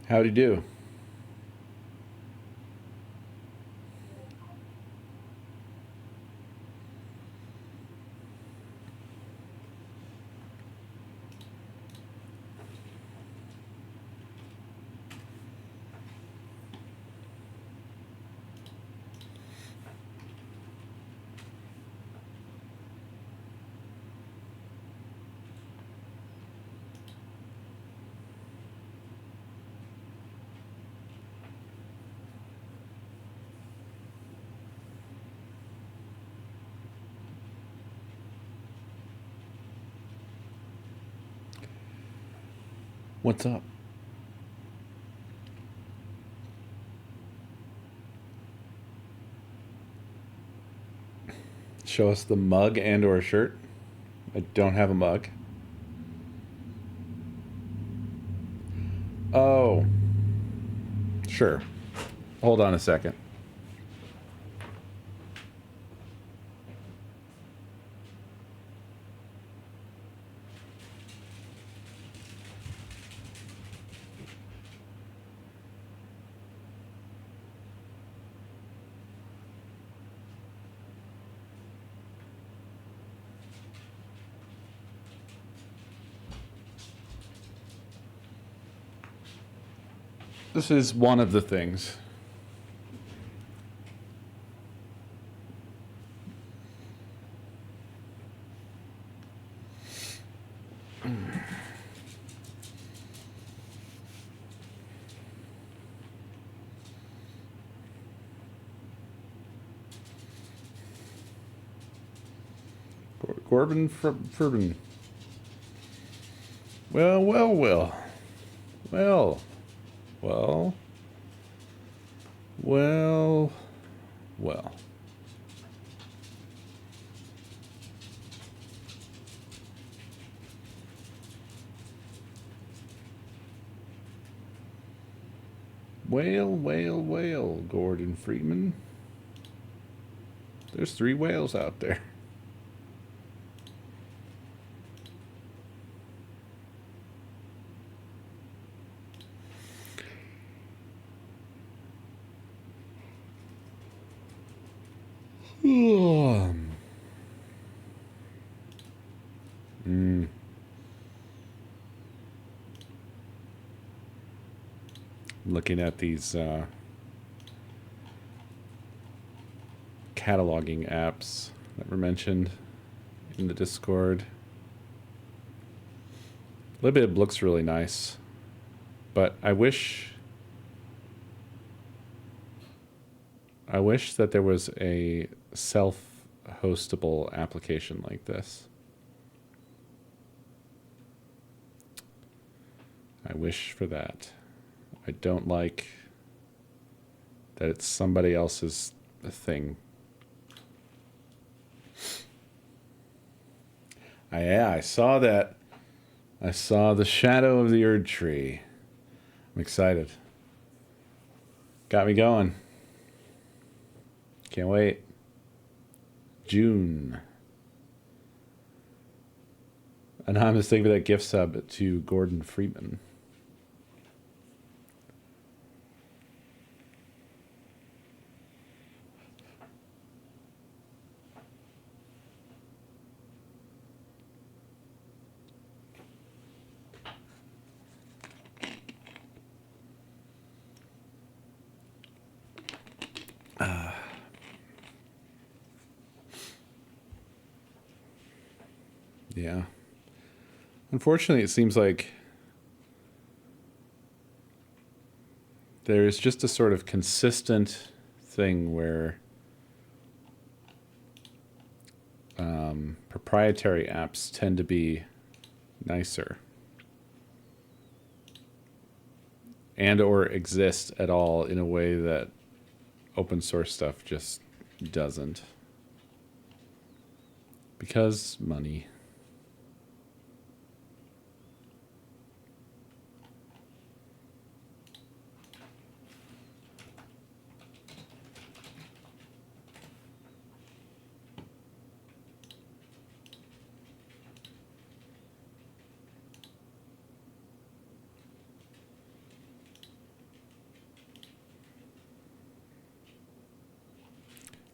Howdy do. What's up? Show us the mug and or shirt. I don't have a mug. Oh, sure. Hold on a second. This is one of the things. Corbin Furbin. Well, well, well. Well. Well. Well. Well. Whale, whale, whale, Gordon Freeman. There's 3 whales out there. Looking at these cataloging apps that were mentioned in the Discord. Libib looks really nice, but I wish that there was a self-hostable application like this. I wish for that. I don't like that it's somebody else's thing. Yeah, I saw that. I saw the shadow of the Erd tree. I'm excited. Got me going. Can't wait. June. Anonymous, thank you for that gift sub to Gordon Freeman. Yeah. Unfortunately, it seems like there's just a sort of consistent thing where proprietary apps tend to be nicer and or exist at all in a way that open source stuff just doesn't. Because money.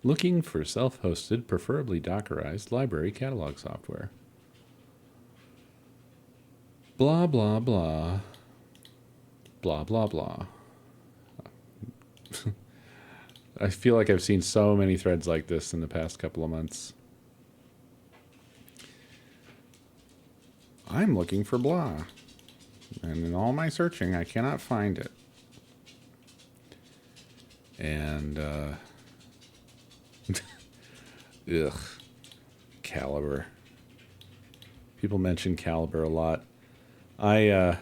Looking for self-hosted, preferably Dockerized library catalog software. Blah, blah, blah. Blah, blah, blah. I feel like I've seen so many threads like this in the past couple of months. I'm looking for blah. And in all my searching, I cannot find it. And, ugh. Caliber. People mention Caliber a lot. I've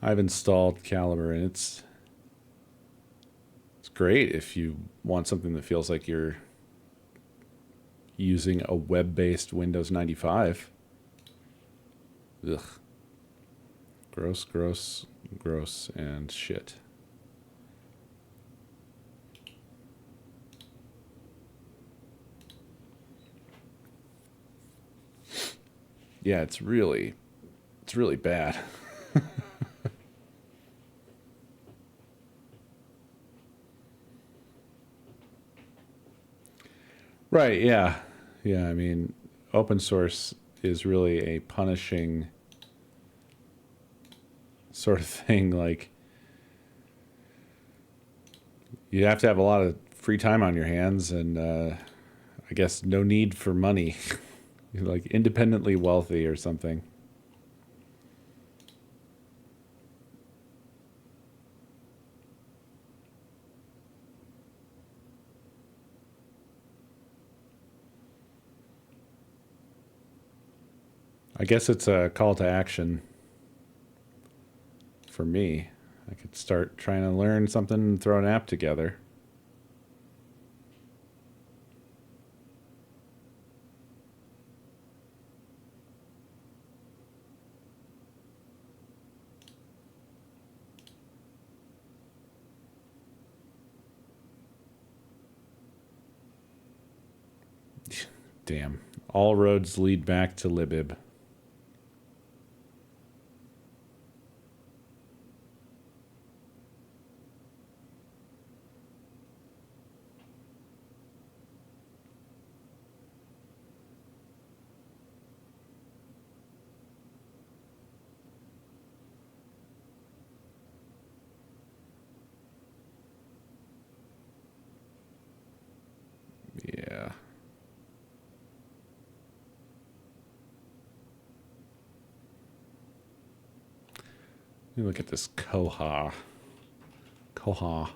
installed Caliber, and it's great if you want something that feels like you're using a web-based Windows 95. Ugh. Gross, gross, gross, and shit. Yeah, it's really bad. Right, yeah. Yeah, I mean, open source is really a punishing sort of thing. Like, you have to have a lot of free time on your hands, and I guess no need for money. You're like independently wealthy or something. I guess it's a call to action for me. I could start trying to learn something and throw an app together. Damn. All roads lead back to libib. Yeah. Let me look at this Koha. Koha.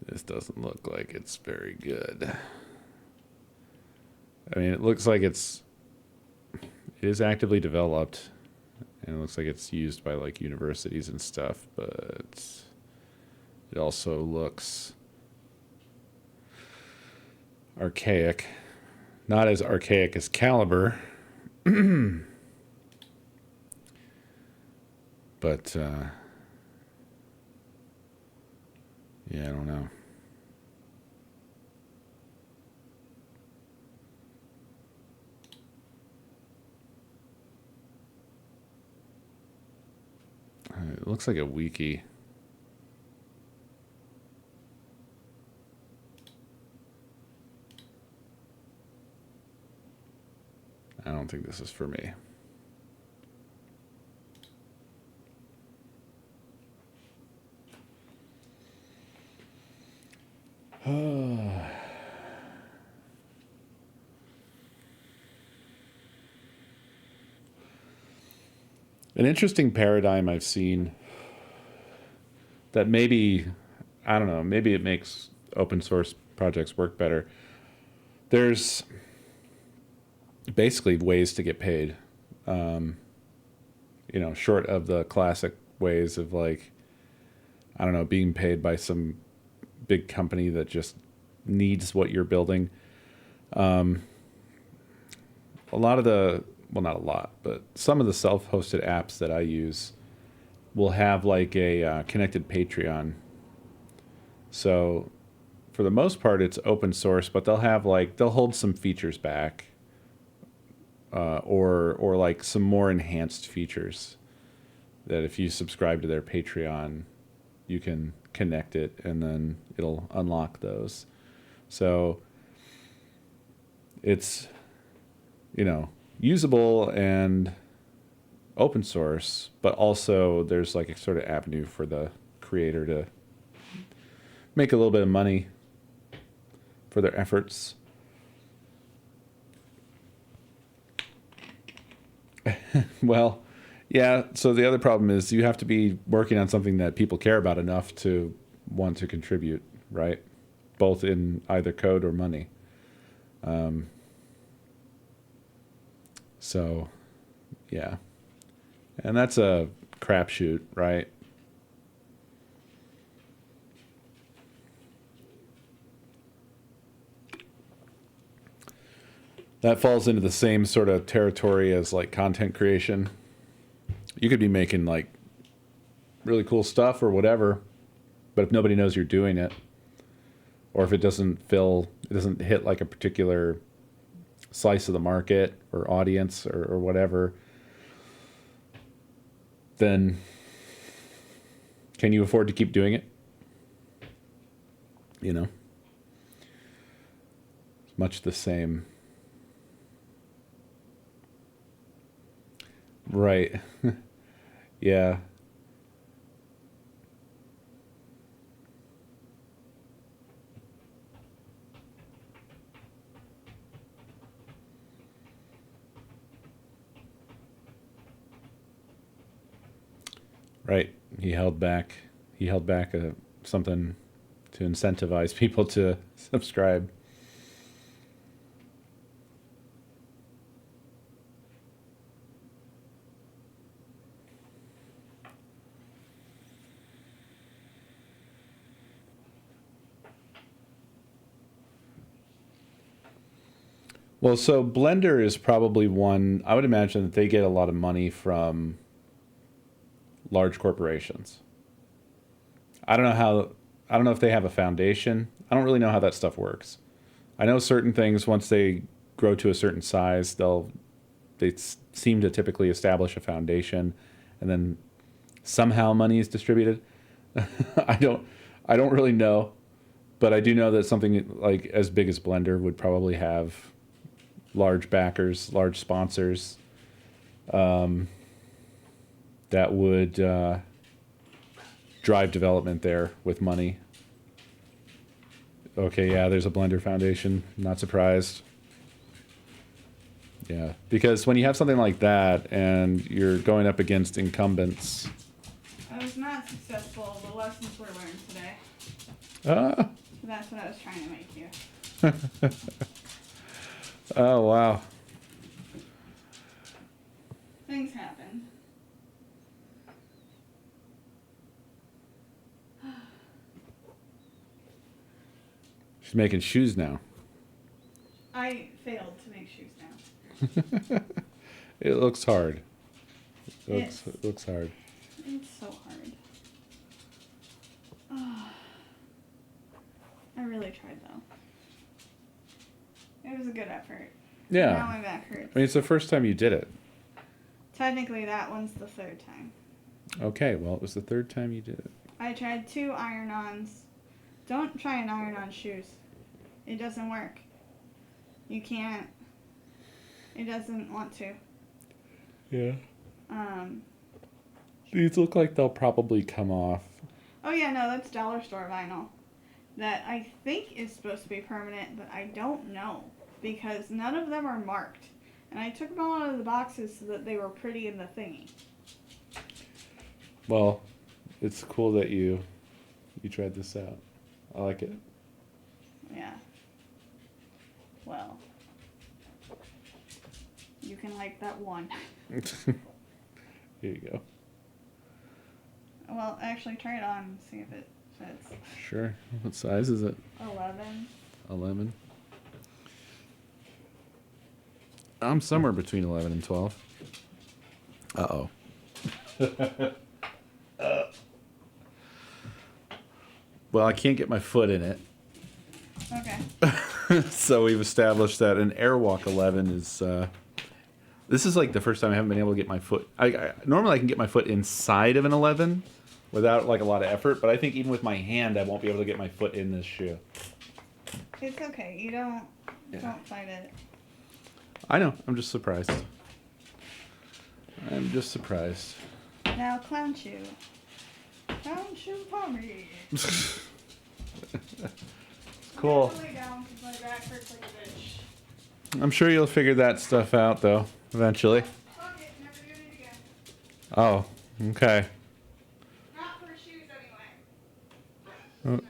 This doesn't look like it's very good. I mean, it looks like it is actively developed, and it looks like it's used by like universities and stuff, but it also looks archaic. Not as archaic as Caliber. But yeah, I don't know. It looks like a wiki. I don't think this is for me. An interesting paradigm I've seen that maybe, I don't know, maybe it makes open source projects work better. There's basically ways to get paid, short of the classic ways of like, I don't know, being paid by some big company that just needs what you're building. A lot of the well, not a lot, but some of the self-hosted apps that I use will have like a connected Patreon. So for the most part, it's open source, but they'll hold some features back, or like some more enhanced features that if you subscribe to their Patreon, you can connect it and then it'll unlock those. So it's, usable and open source, but also there's like a sort of avenue for the creator to make a little bit of money for their efforts. Well, yeah, so the other problem is you have to be working on something that people care about enough to want to contribute, right? Both in either code or money. So, yeah. And that's a crapshoot, right? That falls into the same sort of territory as like content creation. You could be making like really cool stuff or whatever, but if nobody knows you're doing it, or if it doesn't hit like a particular slice of the market or audience or whatever, then can you afford to keep doing it? It's much the same. Right. Yeah. Right. He held back something to incentivize people to subscribe. Well, so Blender is probably one. I would imagine that they get a lot of money from large corporations. I don't know how. I don't know if they have a foundation. I don't really know how that stuff works. I know certain things once they grow to a certain size, they seem to typically establish a foundation, and then somehow money is distributed. I don't I don't really know, but I do know that something like as big as Blender would probably have large backers, large sponsors, that would drive development there with money. Okay, yeah, there's a Blender Foundation. Not surprised. Yeah, because when you have something like that and you're going up against incumbents. I was not successful. The lessons were learned today. Ah. That's what I was trying to make you. Oh, wow. Things happen. She's making shoes now. I failed to make shoes now. It looks hard. It looks hard. It's so hard. Oh, I really tried though. It was a good effort. Yeah. Now my back hurts. I mean, it's the first time you did it. Technically, that one's the third time. Okay, well, it was the third time you did it. I tried 2 iron-ons. Don't try an iron-on shoes. It doesn't work. You can't. It doesn't want to. Yeah. These look like they'll probably come off. Oh yeah, no, that's dollar store vinyl. That I think is supposed to be permanent, but I don't know. Because none of them are marked. And I took them all out of the boxes so that they were pretty in the thingy. Well, it's cool that you tried this out. I like it. Yeah. Well. You can like that one. Here you go. Well, actually try it on and see if it fits. Sure. What size is it? 11. 11. I'm somewhere between 11 and 12. Uh-oh. Well, I can't get my foot in it. Okay. So we've established that an Airwalk 11 is... this is like the first time I haven't been able to get my foot... normally I can get my foot inside of an 11 without like a lot of effort, but I think even with my hand I won't be able to get my foot in this shoe. It's okay. You don't fight it. I know. I'm just surprised. I'm just surprised. Now clown shoe. Clown shoe for me. Cool. I'm gonna lay down 'cause my back hurts like a bitch. I'm sure you'll figure that stuff out though, eventually. Fuck it, never doing it again. Oh, okay. Not for shoes anyway.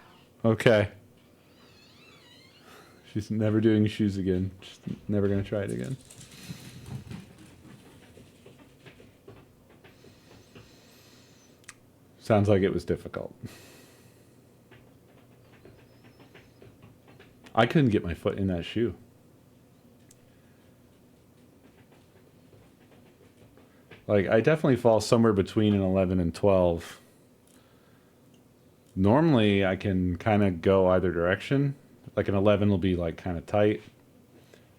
Okay. She's never doing shoes again. She's never going to try it again. Sounds like it was difficult. I couldn't get my foot in that shoe. Like, I definitely fall somewhere between an 11 and 12. Normally, I can kind of go either direction. Like, an 11 will be, like, kind of tight.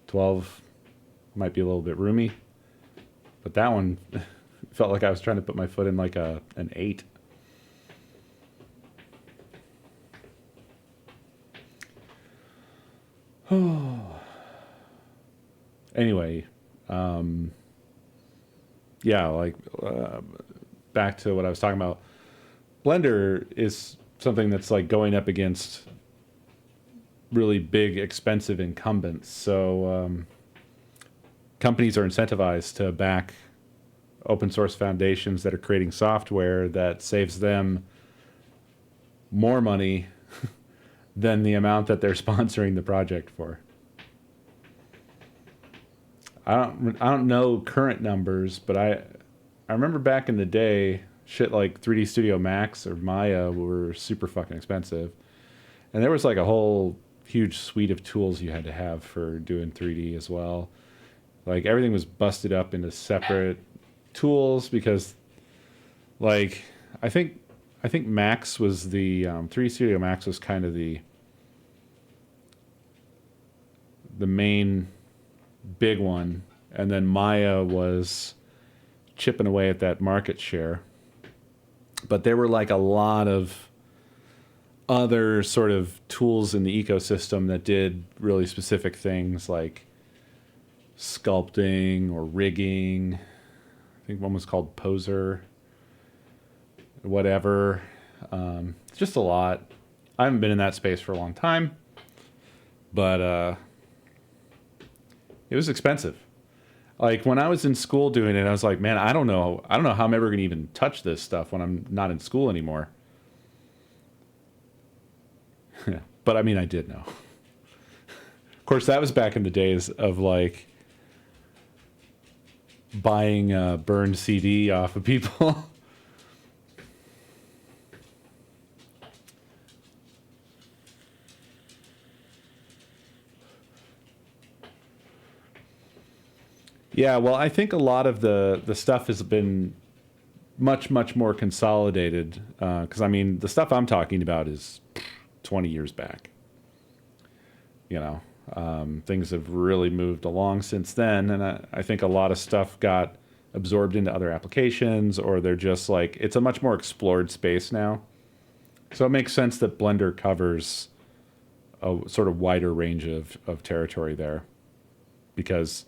12 might be a little bit roomy. But that one felt like I was trying to put my foot in, like, an 8. Anyway, yeah, like back to what I was talking about. Blender is something that's like going up against really big, expensive incumbents. So companies are incentivized to back open source foundations that are creating software that saves them more money than the amount that they're sponsoring the project for. I don't know current numbers, but I remember back in the day, shit like 3D Studio Max or Maya were super fucking expensive. And there was like a whole huge suite of tools you had to have for doing 3D as well. Like everything was busted up into separate tools because like I think Max was the 3D Studio Max was kind of the main big one, and then Maya was chipping away at that market share. But there were like a lot of other sort of tools in the ecosystem that did really specific things like sculpting or rigging. I think one was called Poser, whatever. Just a lot. I haven't been in that space for a long time, but it was expensive. Like when I was in school doing it, I was like, man, I don't know how I'm ever going to even touch this stuff when I'm not in school anymore. But I mean, I did know. Of course, that was back in the days of like buying a burned CD off of people. Yeah, well, I think a lot of the stuff has been much more consolidated. Because I mean, the stuff I'm talking about is 20 years back. You know, things have really moved along since then, and I think a lot of stuff got absorbed into other applications, or they're just like it's a much more explored space now. So it makes sense that Blender covers a sort of wider range of territory there, because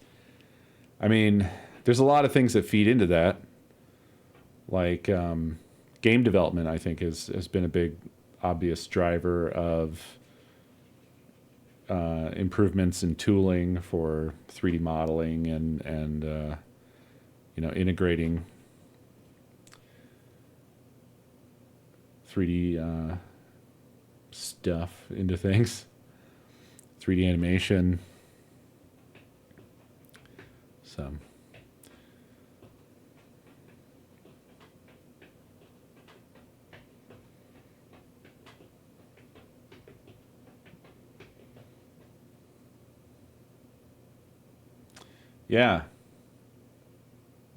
I mean, there's a lot of things that feed into that. Like game development, I think, has been a big, obvious driver of improvements in tooling for 3D modeling and you know, integrating 3D stuff into things, 3D animation. So Yeah,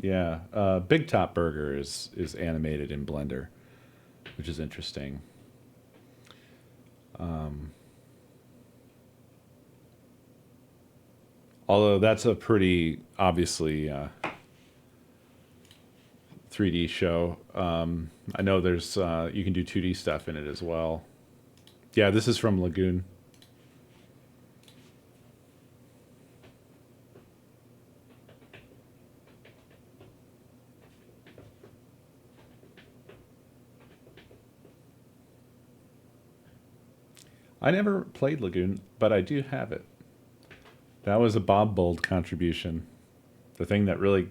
yeah. Big Top Burger is animated in Blender, which is interesting. Um, Although that's a pretty obviously 3D show. I know there's you can do 2D stuff in it as well. Yeah, this is from Lagoon. I never played Lagoon, but I do have it. That was a Bob Bold contribution. The thing that really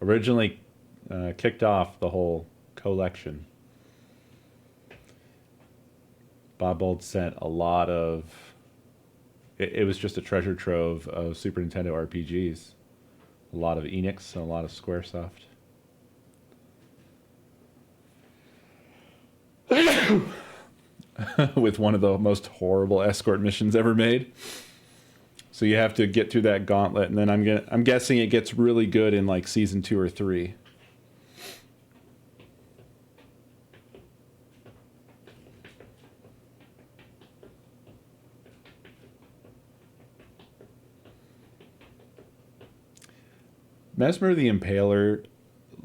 originally kicked off the whole collection. Bob Bold sent a lot of. It was just a treasure trove of Super Nintendo RPGs. A lot of Enix and a lot of Squaresoft. With one of the most horrible escort missions ever made. So you have to get through that gauntlet, and then I'm guessing it gets really good in like season 2 or 3. Mesmer the Impaler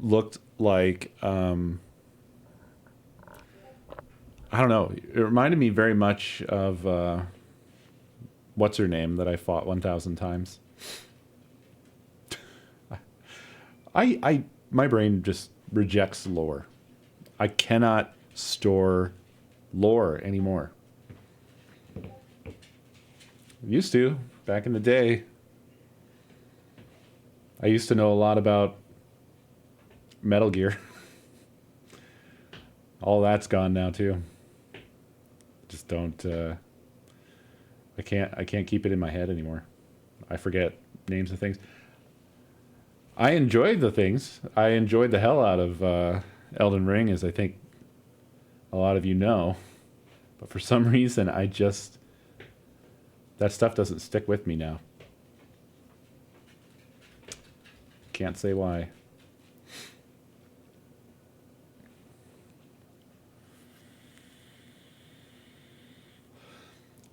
looked like I don't know. It reminded me very much of what's her name that I fought 1,000 times. I my brain just rejects lore. I cannot store lore anymore. Used to back in the day. I used to know a lot about Metal Gear. All that's gone now too. Just don't. I can't keep it in my head anymore. I forget names of things. I enjoyed the things. I enjoyed the hell out of Elden Ring, as I think a lot of you know. But for some reason, that stuff doesn't stick with me now. Can't say why.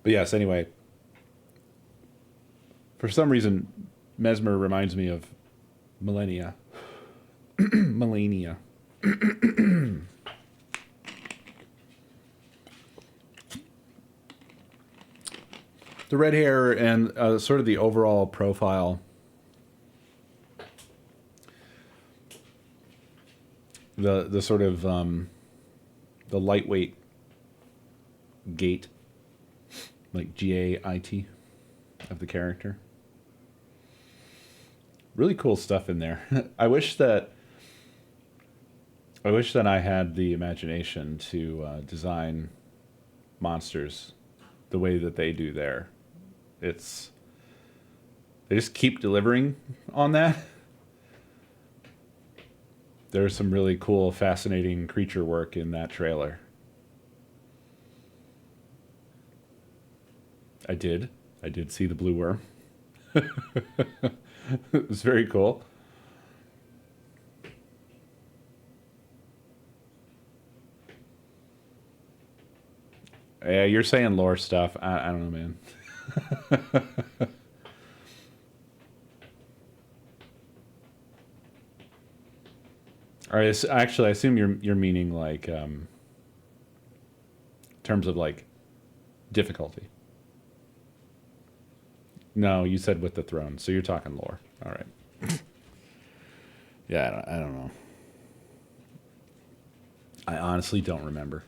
But yes, anyway, for some reason, Mesmer reminds me of Millennia. Millennia. The red hair and sort of the overall profile. The sort of the lightweight gait, like GAIT, of the character. Really cool stuff in there. I wish that I had the imagination to design monsters the way that they do there. They just keep delivering on that. There's some really cool, fascinating creature work in that trailer. I did see the blue worm. It was very cool. Yeah, you're saying lore stuff. I don't know, man. All right, actually, I assume you're meaning like in terms of like difficulty. No, you said with the throne, so you're talking lore. All right. Yeah, I don't know. I honestly don't remember.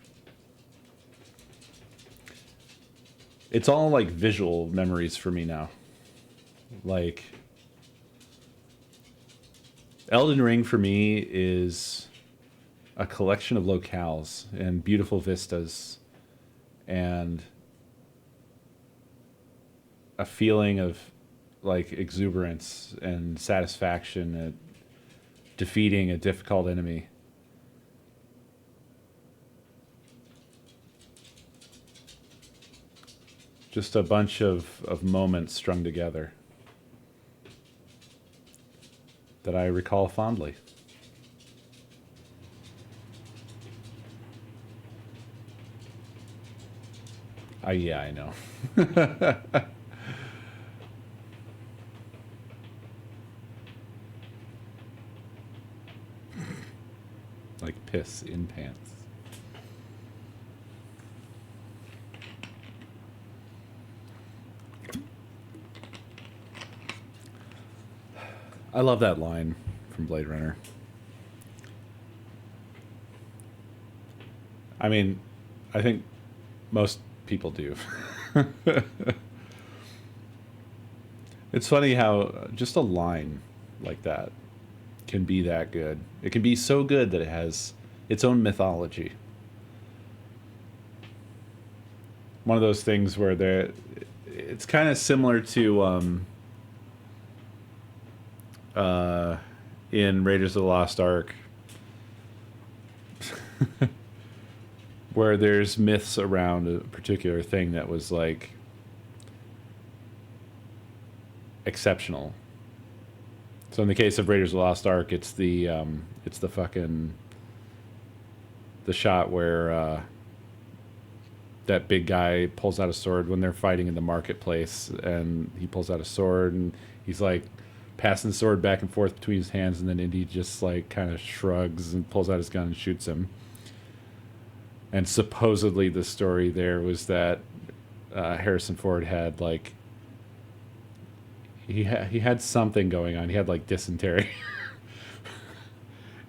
It's all like visual memories for me now. Like Elden Ring for me is a collection of locales and beautiful vistas and a feeling of like exuberance and satisfaction at defeating a difficult enemy. Just a bunch of moments strung together. that I recall fondly. Yeah, I know. Like piss in pants. I love that line from Blade Runner. I mean, I think most people do. It's funny how just a line like that can be that good. It can be so good that it has its own mythology. One of those things where it's kind of similar to in Raiders of the Lost Ark, where there's myths around a particular thing that was like exceptional. So in the case of Raiders of the Lost Ark, it's the fucking the shot where that big guy pulls out a sword when they're fighting in the marketplace, and he pulls out a sword and he's like passing the sword back and forth between his hands, and then Indy just like kind of shrugs and pulls out his gun and shoots him. And supposedly the story there was that Harrison Ford had like he had something going on. He had like dysentery,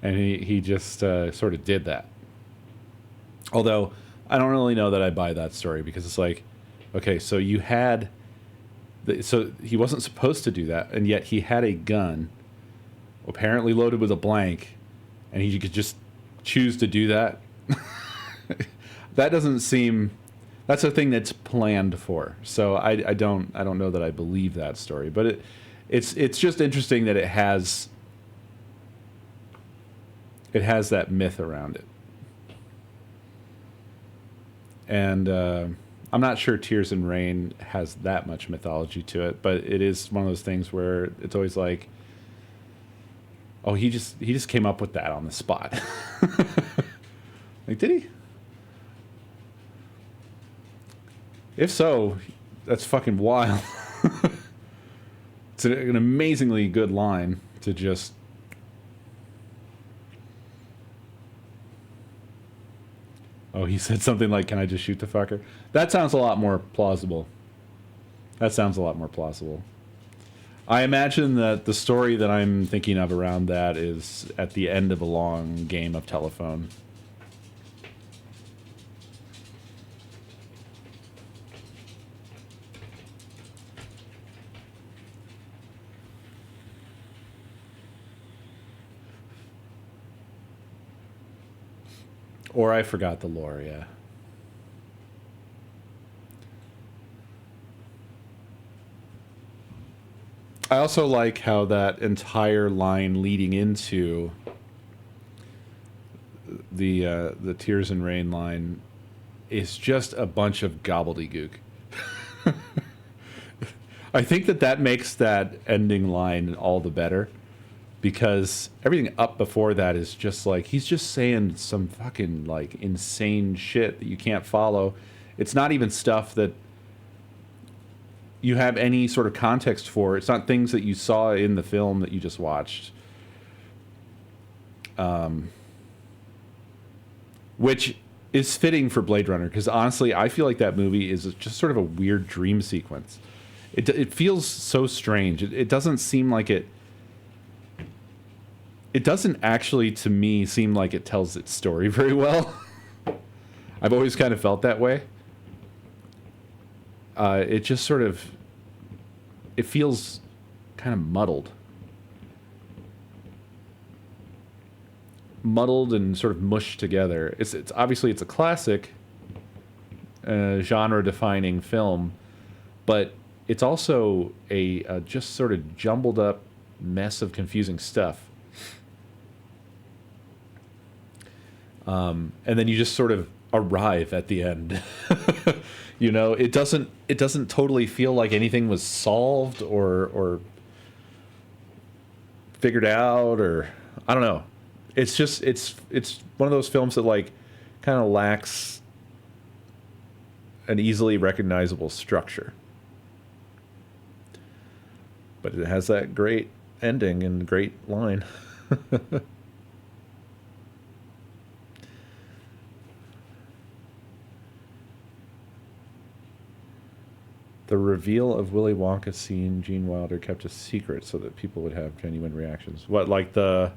and he just sort of did that. Although I don't really know that I buy that story, because it's like, okay, so you had, so he wasn't supposed to do that, and yet he had a gun, apparently loaded with a blank, and he could just choose to do that. That doesn't seem. That's a thing that's planned for. So I don't know that I believe that story, but it's just interesting that it has that myth around it. And I'm not sure Tears in Rain has that much mythology to it, but it is one of those things where it's always like, oh, he just came up with that on the spot. Like, did he? If so, that's fucking wild. It's an amazingly good line to just. Oh, he said something like, "Can I just shoot the fucker?" That sounds a lot more plausible. I imagine that the story that I'm thinking of around that is at the end of a long game of telephone. Or I forgot the lore, yeah. I also like how that entire line leading into the Tears in Rain line is just a bunch of gobbledygook. I think that makes that ending line all the better, because everything up before that is just like he's just saying some fucking like insane shit that you can't follow. It's not even stuff that you have any sort of context for. It's not things that you saw in the film that you just watched. Which is fitting for Blade Runner, because honestly, I feel like that movie is just sort of a weird dream sequence. It feels so strange. It doesn't seem like it. It doesn't actually, to me, seem like it tells its story very well. I've always kind of felt that way. It just sort of. It feels kind of muddled. Muddled and sort of mushed together. It's obviously it's a classic, genre-defining film, but it's also a just sort of jumbled up mess of confusing stuff. And then you just sort of arrive at the end. You know, it doesn't totally feel like anything was solved or figured out, or I don't know. It's just it's one of those films that like kind of lacks an easily recognizable structure, but it has that great ending and great line. The reveal of Willy Wonka seeing Gene Wilder kept a secret so that people would have genuine reactions. What, like the...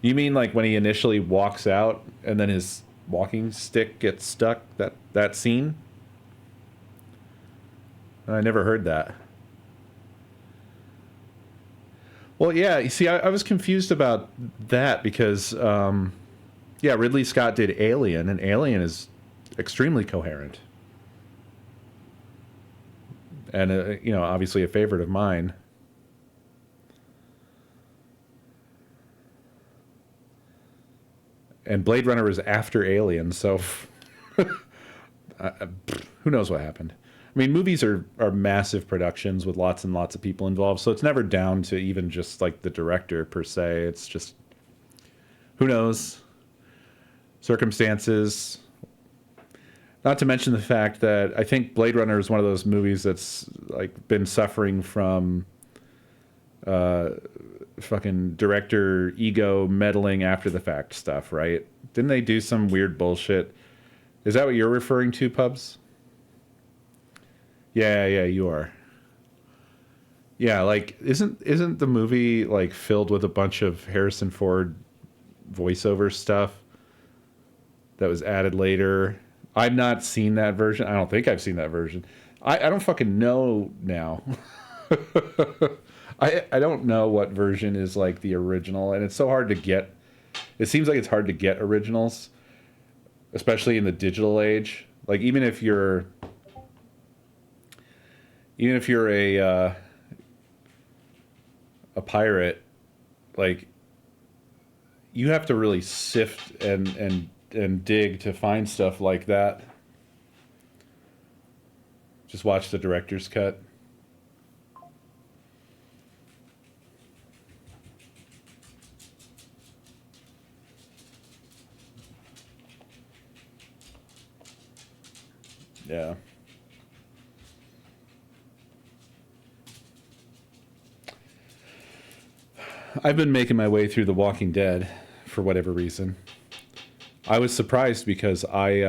You mean like when he initially walks out and then his walking stick gets stuck? That scene? I never heard that. Well, yeah, you see, I was confused about that because, yeah, Ridley Scott did Alien, and Alien is extremely coherent. And, you know, obviously a favorite of mine. And Blade Runner was after Alien, so who knows what happened. I mean, movies are massive productions with lots and lots of people involved, so it's never down to even just like the director per se. It's just, who knows, circumstances. Not to mention the fact that I think Blade Runner is one of those movies that's like been suffering from fucking director ego meddling after the fact stuff, right? Didn't they do some weird bullshit? Is that what you're referring to, Pubs? Yeah, yeah, you are. Yeah, like isn't the movie like filled with a bunch of Harrison Ford voiceover stuff that was added later? I've not seen that version. I don't think I've seen that version. I don't fucking know now. I don't know what version is like the original, and it's so hard to get. It seems like it's hard to get originals, especially in the digital age. Like even if you're a pirate, like you have to really sift and dig to find stuff like that. Just watch the director's cut. Yeah. I've been making my way through The Walking Dead for whatever reason. I was surprised because I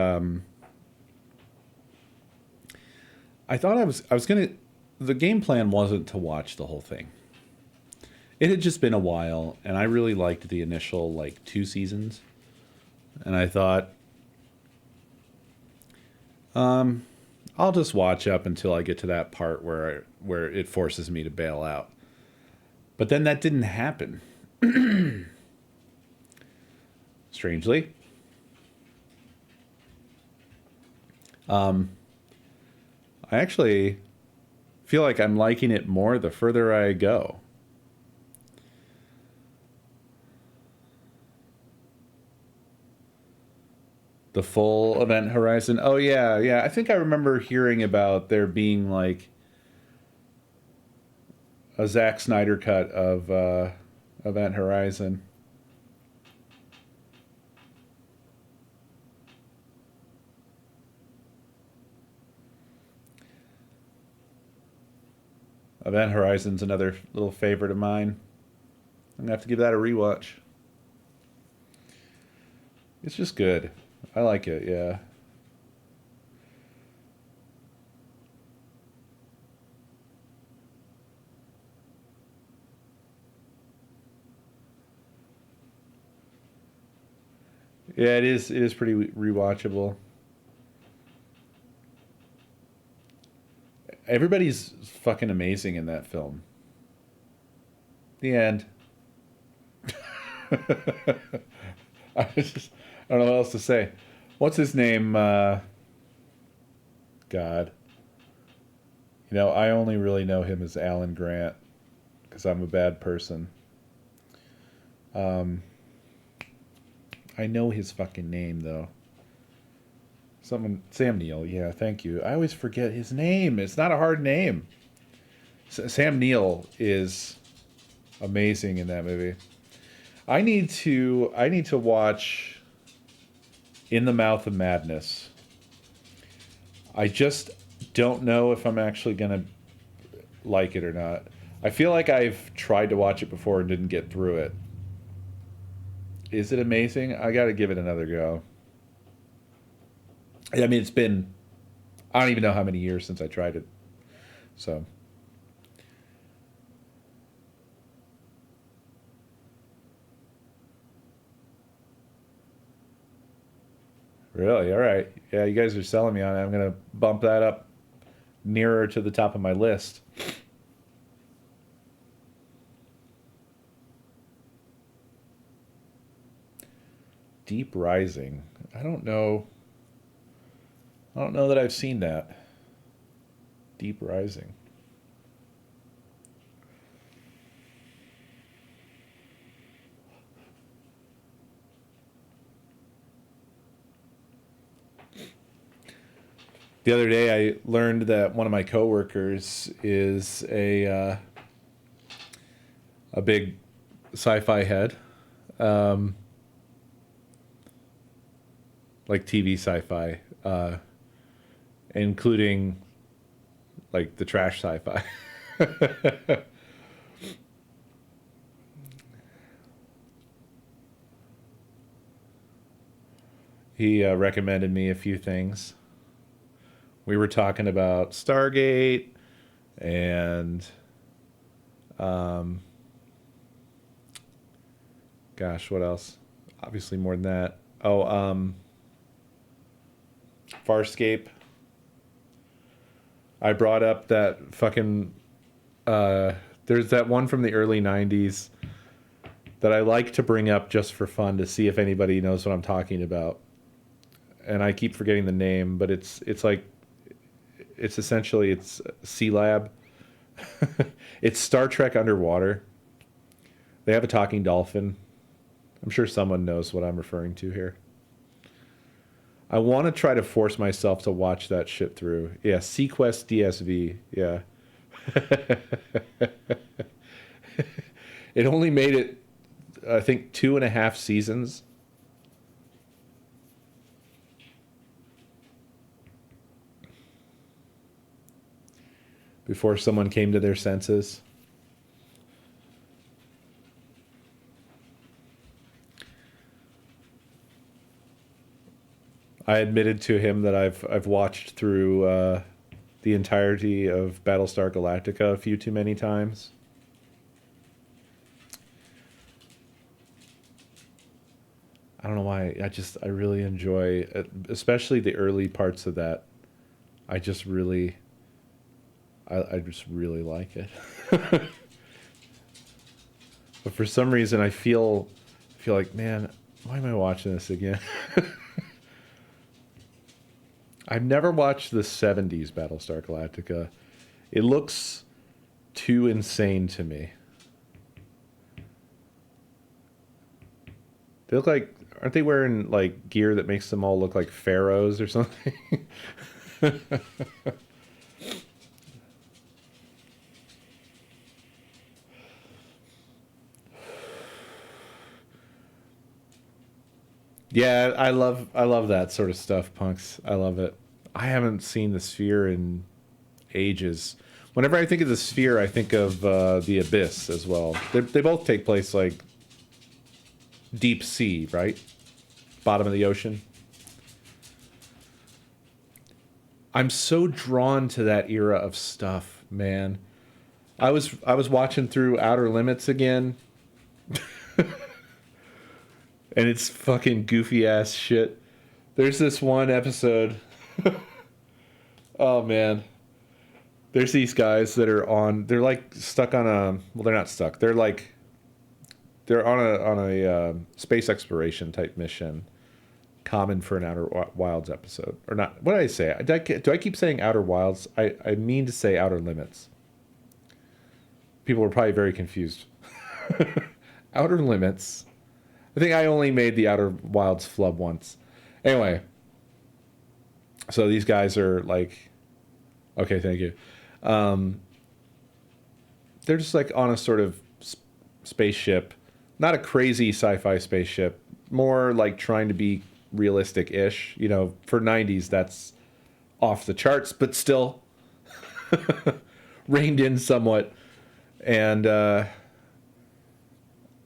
thought I was gonna. The game plan wasn't to watch the whole thing. It had just been a while, and I really liked the initial like 2 seasons, and I thought, I'll just watch up until I get to that part where it forces me to bail out. But then that didn't happen. Strangely. I actually feel like I'm liking it more the further I go. The full event horizon. Oh yeah, yeah. I think I remember hearing about there being like a Zack Snyder cut of Event Horizon. Event Horizon's another little favorite of mine. I'm gonna have to give that a rewatch. It's just good. I like it, yeah. Yeah, it is pretty rewatchable. Everybody's fucking amazing in that film. The end. I don't know what else to say. What's his name? God. You know, I only really know him as Alan Grant because I'm a bad person. Um, I know his fucking name though. Someone, Sam Neill. Yeah, thank you. I always forget his name. It's not a hard name. Sam Neill is amazing in that movie. I need to watch In the Mouth of Madness. I just don't know if I'm actually gonna like it or not. I feel like I've tried to watch it before and didn't get through it. Is it amazing? I got to give it another go. I mean, it's been, I don't even know how many years since I tried it. So, really? All right. Yeah, you guys are selling me on it. I'm going to bump that up nearer to the top of my list. Deep Rising. I don't know. I don't know that I've seen that. Deep Rising. The other day, I learned that one of my coworkers is a big sci-fi head, um, like TV sci-fi, including like the trash sci-fi. He recommended me a few things. We were talking about Stargate and, um, gosh, what else? Obviously more than that. Oh, Farscape. I brought up that fucking. There's that one from the early '90s that I like to bring up just for fun to see if anybody knows what I'm talking about. And I keep forgetting the name, but it's like it's essentially it's Sea Lab. It's Star Trek underwater. They have a talking dolphin. I'm sure someone knows what I'm referring to here. I want to try to force myself to watch that shit through. Yeah, Sequest DSV. Yeah. It only made it, I think, 2.5 seasons. Before someone came to their senses. I admitted to him that I've watched through the entirety of Battlestar Galactica a few too many times. I don't know why. I really enjoy, especially the early parts of that. I just really, I just really like it. But for some reason, I feel like, man, why am I watching this again? I've never watched the '70s Battlestar Galactica. It looks too insane to me. They look like, aren't they wearing like gear that makes them all look like pharaohs or something? Yeah, I love that sort of stuff, punks. I love it. I haven't seen the Sphere in ages. Whenever I think of the Sphere, I think of the Abyss as well. They both take place like deep sea, right? Bottom of the ocean. I'm so drawn to that era of stuff, man. I was watching through Outer Limits again, and it's fucking goofy ass shit. There's this one episode. Oh man, there's these guys that are on. They're like stuck on a. Well, they're not stuck. They're on a space exploration type mission, common for an Outer Wilds episode, or not? What did I say? Do I keep saying Outer Wilds? I mean to say Outer Limits. People were probably very confused. Outer Limits. I think I only made the Outer Wilds flub once. Anyway, so these guys are like, okay, thank you. Um, they're just like on a sort of spaceship, not a crazy sci-fi spaceship, more like trying to be realistic-ish. You know, for 90s, that's off the charts, but still reined in somewhat. And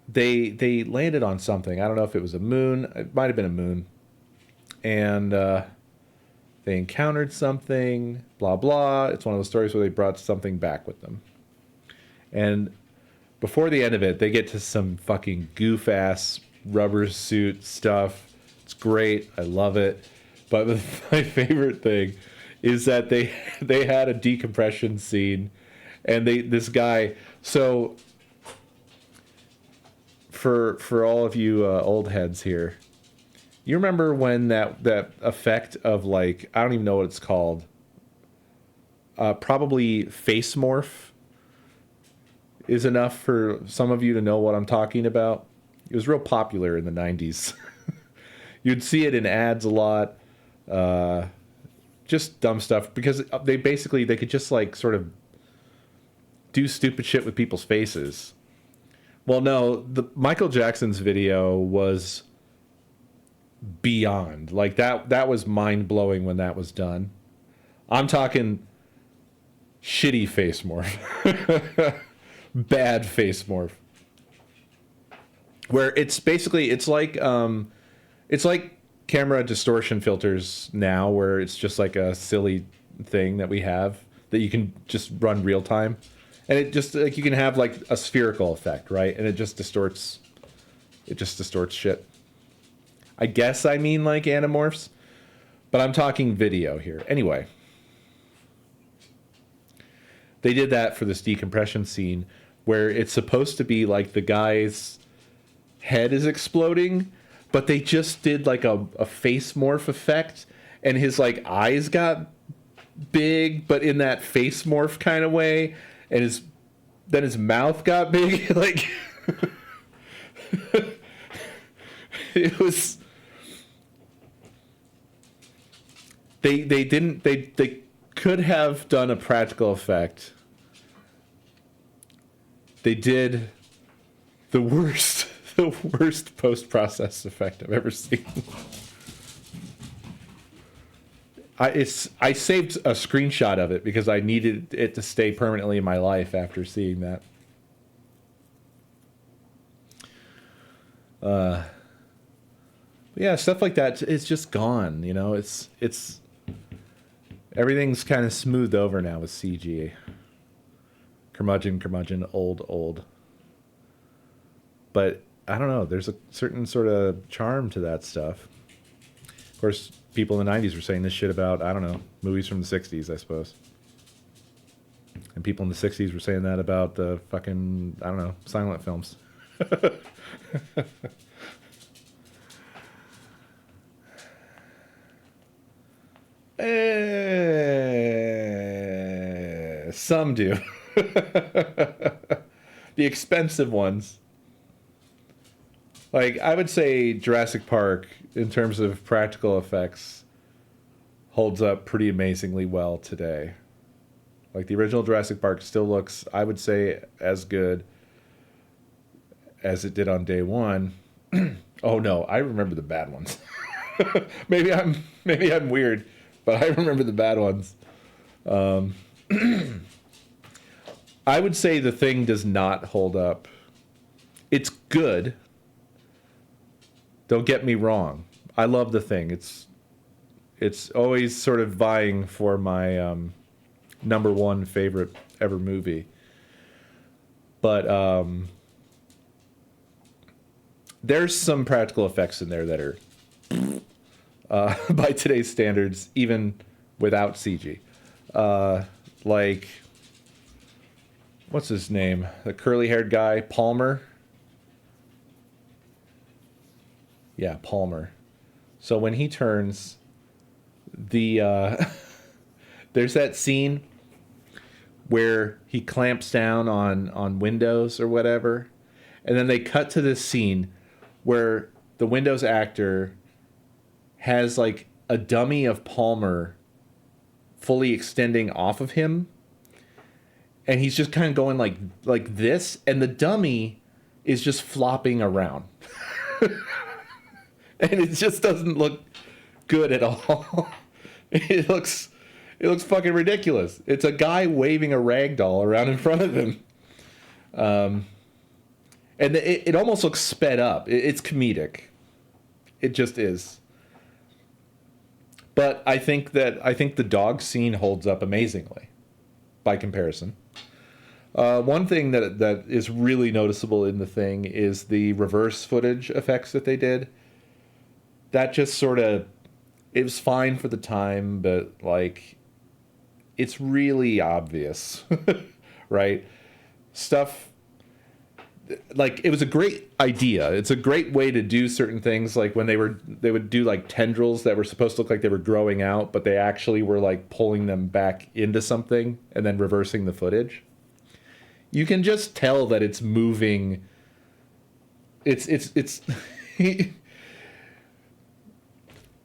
they landed on something. I don't know if it was a moon. It might have been a moon. And they encountered something, blah, blah. It's one of those stories where they brought something back with them. And before the end of it, they get to some fucking goof-ass rubber suit stuff. It's great. I love it. But my favorite thing is that they had a decompression scene, and this guy. So for all of you old heads here, you remember when that effect of, like, I don't even know what it's called. Probably face morph is enough for some of you to know what I'm talking about. It was real popular in the 90s. You'd see it in ads a lot. Just dumb stuff, because they could just like sort of do stupid shit with people's faces. Well, no, the Michael Jackson's video was beyond. Like that was mind-blowing when that was done. I'm talking shitty face morph. Bad face morph. Where it's like camera distortion filters now, where it's just like a silly thing that we have that you can just run real time. And it just, like, you can have like a spherical effect, right? And it just distorts shit. I guess I mean like anamorphs, but I'm talking video here. Anyway, they did that for this decompression scene where it's supposed to be like the guy's head is exploding, but they just did like a face morph effect, and his like eyes got big, but in that face morph kind of way, and his mouth got big. Like it was. They could have done a practical effect. They did the worst post-process effect I've ever seen. I saved a screenshot of it because I needed it to stay permanently in my life after seeing that. Yeah, stuff like that, it's just gone, you know. It's everything's kind of smoothed over now with CG. Curmudgeon, old. But I don't know, there's a certain sort of charm to that stuff. Of course, people in the 90s were saying this shit about, I don't know, movies from the 60s, I suppose. And people in the 60s were saying that about the fucking, I don't know, silent films. Some do. The expensive ones. Like, I would say Jurassic Park, in terms of practical effects, holds up pretty amazingly well today. Like, the original Jurassic Park still looks, I would say, as good as it did on day one. Oh no, I remember the bad ones. maybe I'm weird, but I remember the bad ones. I would say The Thing does not hold up. It's good. Don't get me wrong. I love The Thing. It's always sort of vying for my number one favorite ever movie. But there's some practical effects in there that are by today's standards, even without CG. Like, what's his name? The curly-haired guy, Palmer. Yeah, Palmer. So when he turns, there's that scene where he clamps down on Windows or whatever, and then they cut to this scene where the Windows actor has like a dummy of Palmer fully extending off of him, and he's just kind of going like this, and the dummy is just flopping around. And it just doesn't look good at all. It looks fucking ridiculous. It's a guy waving a rag doll around in front of him. And it almost looks sped up. It's comedic. It just is. But I think the dog scene holds up amazingly by comparison. One thing that is really noticeable in the thing is the reverse footage effects that they did. That just sort of, it was fine for the time, but like, it's really obvious, right? Stuff, like, it was a great idea. It's a great way to do certain things, like when they would do like tendrils that were supposed to look like they were growing out, but they actually were like pulling them back into something and then reversing the footage. You can just tell that it's moving. It's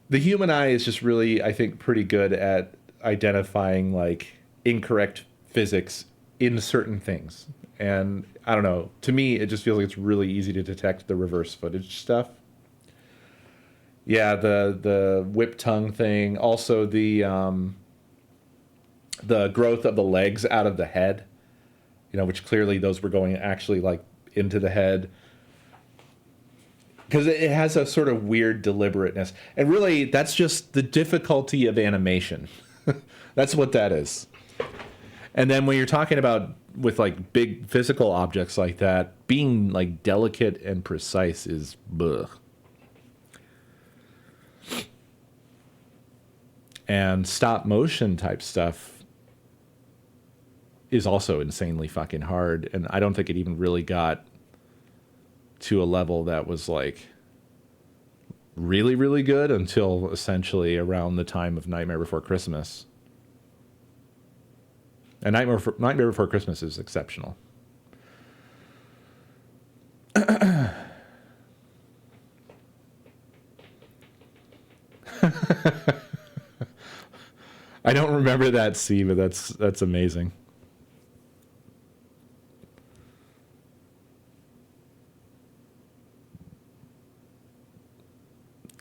the human eye is just really, I think, pretty good at identifying like incorrect physics in certain things. And I don't know, to me, it just feels like it's really easy to detect the reverse footage stuff. Yeah, the whip tongue thing. Also the growth of the legs out of the head, which clearly those were going actually like into the head. Because it has a sort of weird deliberateness. And really, that's just the difficulty of animation. That's what that is. And then when you're talking about with like big physical objects like that, being like delicate and precise is bleh. And stop motion type stuff is also insanely fucking hard. And I don't think it even really got to a level that was like really, really good until essentially around the time of Nightmare Before Christmas. And Nightmare Before Christmas is exceptional. I don't remember that scene, but that's amazing.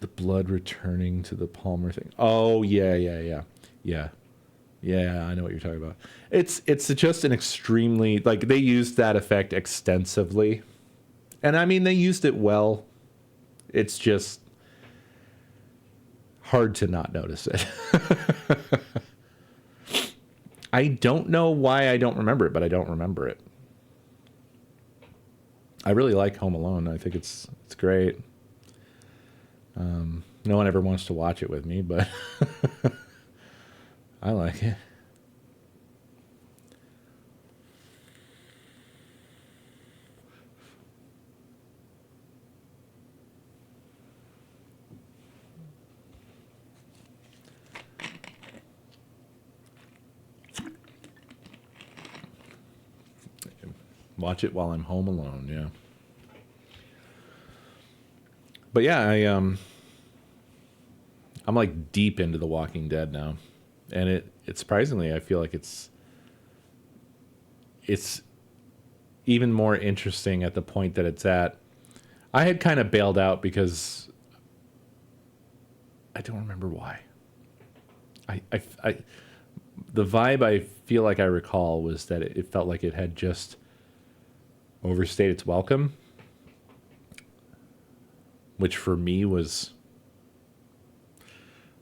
The blood returning to the Palmer thing. Oh, yeah. Yeah, I know what you're talking about. It's just an extremely, like, they used that effect extensively. And I mean, they used it well. It's just hard to not notice it. I don't know why I don't remember it, but I don't remember it. I really like Home Alone. I think it's great. No one ever wants to watch it with me, but I like it. Watch it while I'm home alone, yeah. But yeah, I'm like deep into The Walking Dead now. And it surprisingly, I feel like it's even more interesting at the point that it's at. I had kind of bailed out because I don't remember why. The vibe I feel like I recall was that it felt like it had just overstayed its welcome, which for me was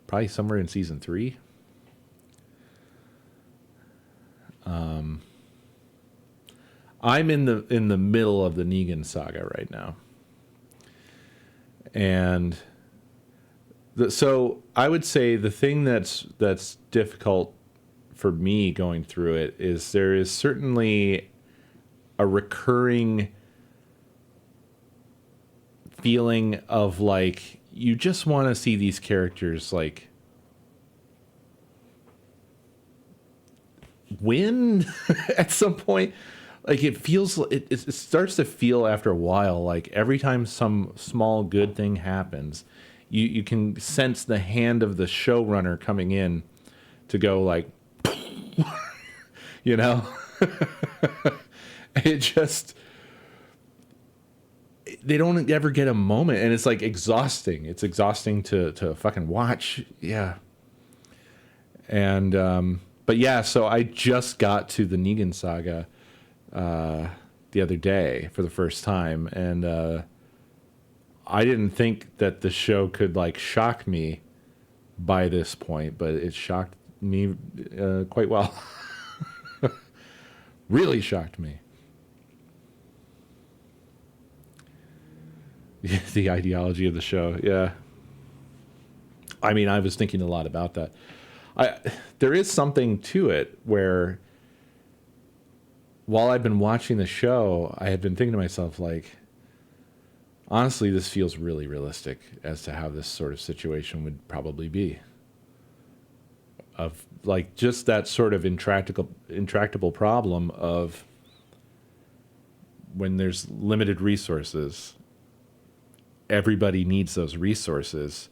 probably somewhere in season 3. I'm in the middle of the Negan saga right now, and so I would say the thing that's difficult for me going through it is there is certainly a recurring feeling of like you just want to see these characters like win at some point. Like it feels, it starts to feel after a while like every time some small good thing happens, you can sense the hand of the showrunner coming in to go like, you know. It just, they don't ever get a moment, and it's like exhausting. It's exhausting to fucking watch. Yeah. And but yeah, so I just got to the Negan saga the other day for the first time, and I didn't think that the show could like shock me by this point, but it shocked me quite well. Really shocked me. The ideology of the show, yeah. I mean, I was thinking a lot about that. There is something to it where, while I've been watching the show, I had been thinking to myself, like, honestly, this feels really realistic as to how this sort of situation would probably be. Of like just that sort of intractable problem of when there's limited resources, everybody needs those resources.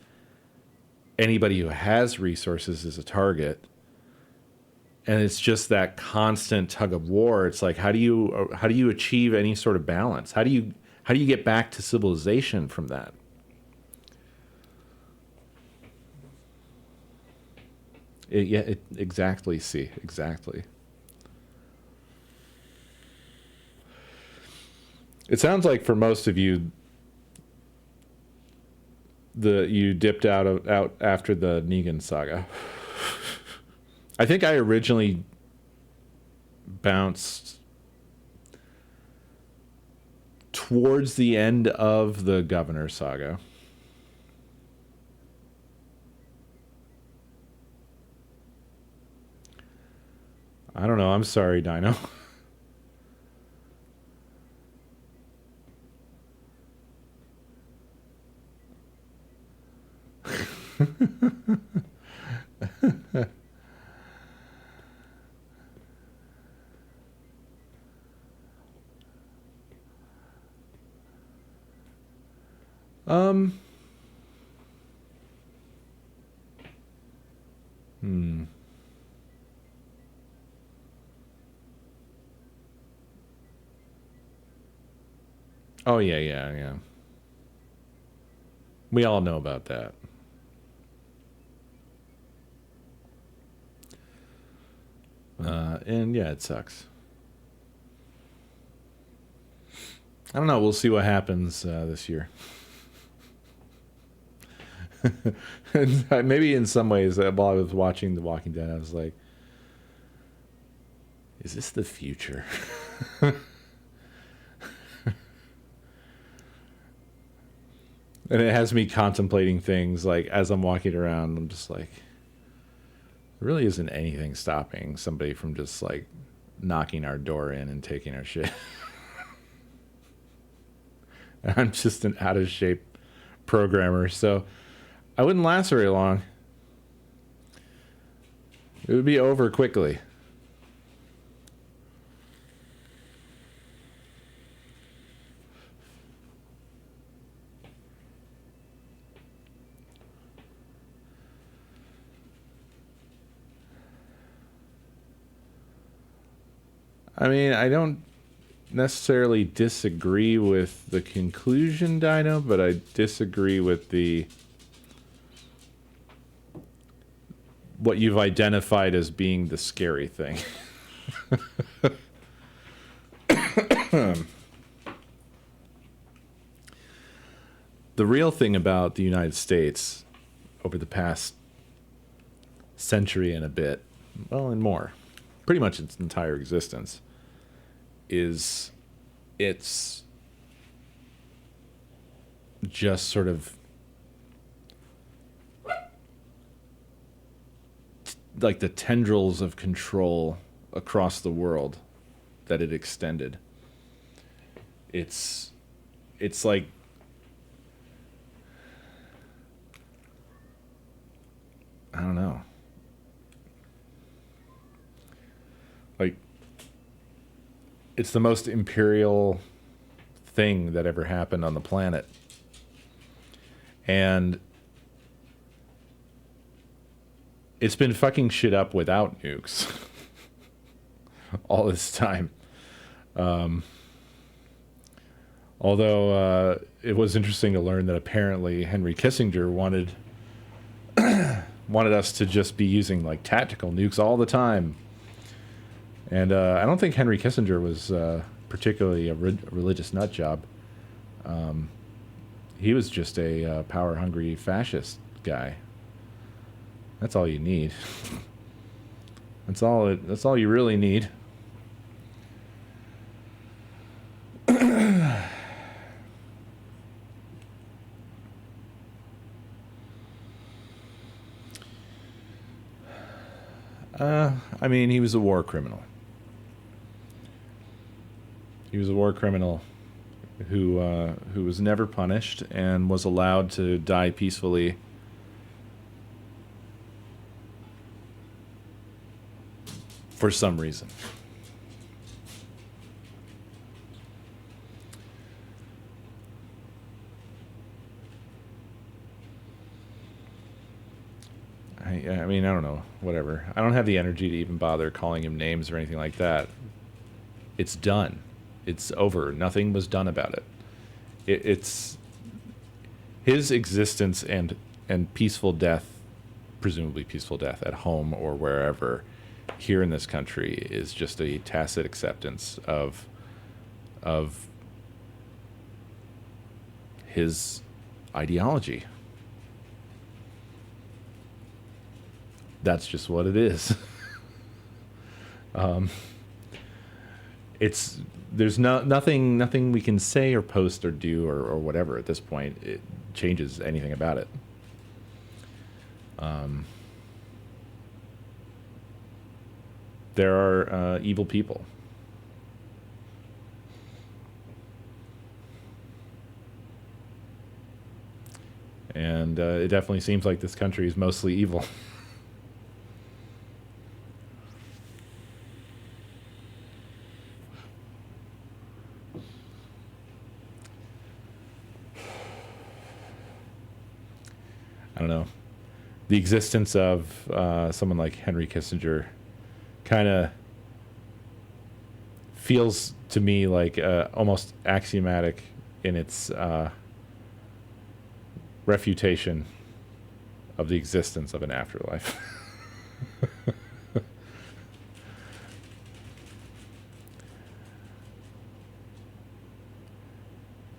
Anybody who has resources is a target. And it's just that constant tug of war. It's like, how do you achieve any sort of balance? How do you get back to civilization from that? Exactly. See, exactly. It sounds like for most of you, you dipped out after the Negan saga. I think I originally bounced towards the end of the Governor saga. I don't know. I'm sorry, Dino. Um. Hmm. Oh yeah, yeah, yeah. We all know about that. And yeah, it sucks. I don't know. We'll see what happens this year. And maybe in some ways, while I was watching The Walking Dead, I was like, "Is this the future?" And it has me contemplating things like as I'm walking around. I'm just like, there really isn't anything stopping somebody from just like knocking our door in and taking our shit. I'm just an out of shape programmer, so I wouldn't last very long. It would be over quickly. I mean, I don't necessarily disagree with the conclusion, Dino, but I disagree with the what you've identified as being the scary thing. The real thing about the United States over the past century and a bit, well, and more, pretty much its entire existence, is it's just sort of like the tendrils of control across the world that it extended. It's like I don't know. Like it's the most imperial thing that ever happened on the planet. And it's been fucking shit up without nukes. all this time. Although it was interesting to learn that apparently Henry Kissinger wanted us to just be using like tactical nukes all the time. And I don't think Henry Kissinger was particularly a religious nut job. He was just a power-hungry fascist guy. That's all you need. That's all you really need. I mean, he was a war criminal. He was a war criminal who was never punished and was allowed to die peacefully for some reason. I mean, I don't know, whatever. I don't have the energy to even bother calling him names or anything like that. It's done. It's over. Nothing was done about it. It's his existence and peaceful death, presumably peaceful death at home or wherever here in this country, is just a tacit acceptance of his ideology. That's just what it is. There's nothing we can say or post or do or whatever at this point. It changes anything about it. There are evil people. And it definitely seems like this country is mostly evil. I don't know. The existence of someone like Henry Kissinger kind of feels to me like almost axiomatic in its refutation of the existence of an afterlife.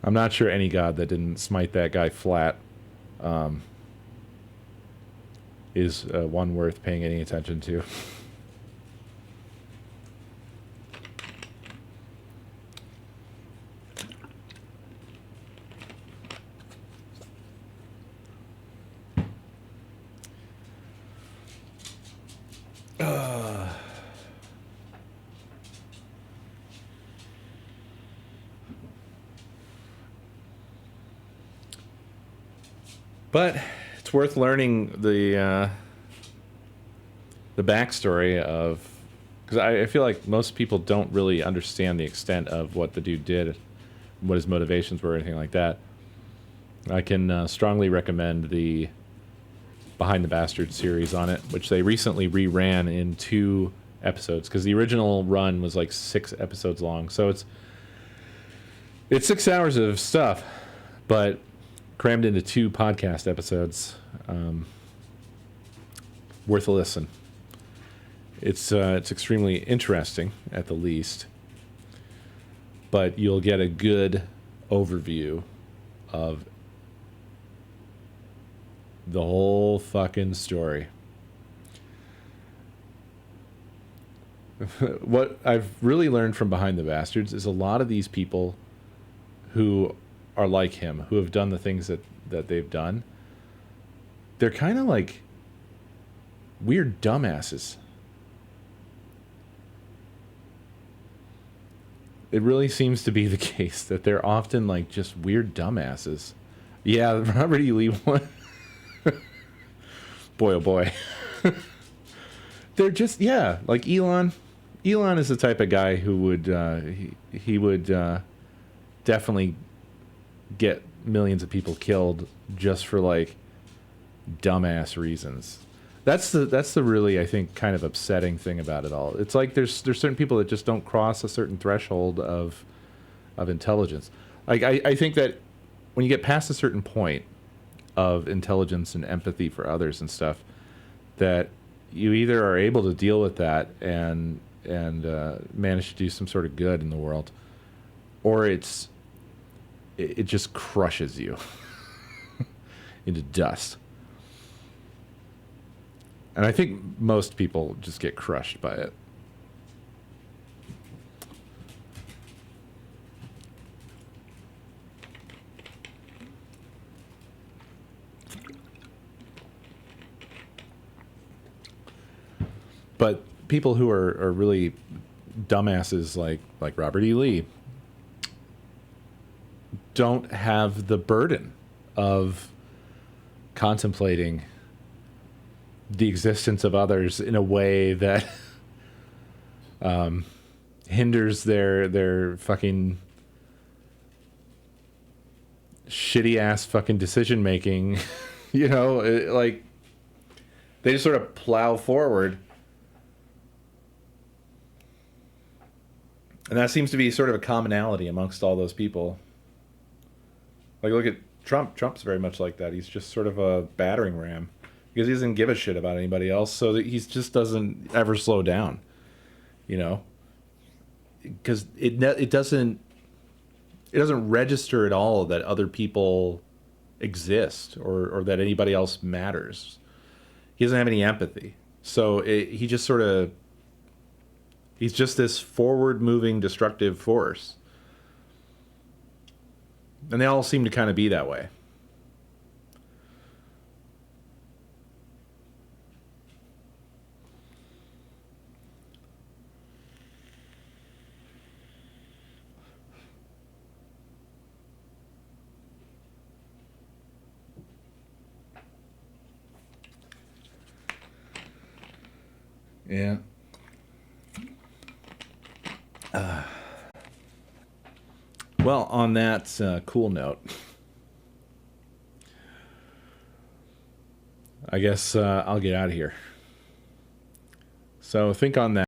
I'm not sure any god that didn't smite that guy flat is one worth paying any attention to. But it's worth learning the backstory of, because I feel like most people don't really understand the extent of what the dude did, what his motivations were, or anything like that. I can strongly recommend the Behind the Bastard series on it, which they recently reran in 2 episodes, because the original run was like 6 episodes long. So it's 6 hours of stuff, but crammed into 2 podcast episodes. Worth a listen. It's extremely interesting at the least, but you'll get a good overview of the whole fucking story. What I've really learned from Behind the Bastards is a lot of these people who are like him, who have done the things that they've done, they're kind of like weird dumbasses. It really seems to be the case that they're often like just weird dumbasses. Yeah, Robert E. Lee one. Boy, oh boy. They're just, yeah, like Elon. Elon is the type of guy who would, he would definitely get millions of people killed just for like dumbass reasons. That's the really, I think, kind of upsetting thing about it all. It's like there's certain people that just don't cross a certain threshold of intelligence. Like I think that when you get past a certain point of intelligence and empathy for others and stuff, that you either are able to deal with that and manage to do some sort of good in the world, or it just crushes you into dust. And I think most people just get crushed by it. But people who are really dumbasses like Robert E. Lee don't have the burden of contemplating the existence of others in a way that hinders their fucking shitty ass fucking decision making. Like they just sort of plow forward. And that seems to be sort of a commonality amongst all those people. Like, look at Trump. Trump's very much like that. He's just sort of a battering ram because he doesn't give a shit about anybody else, so that he just doesn't ever slow down, because it doesn't register at all that other people exist or that anybody else matters. He doesn't have any empathy, so he just sort of. He's just this forward-moving, destructive force. And they all seem to kind of be that way. Yeah. Well, on that cool note, I guess I'll get out of here. So think on that.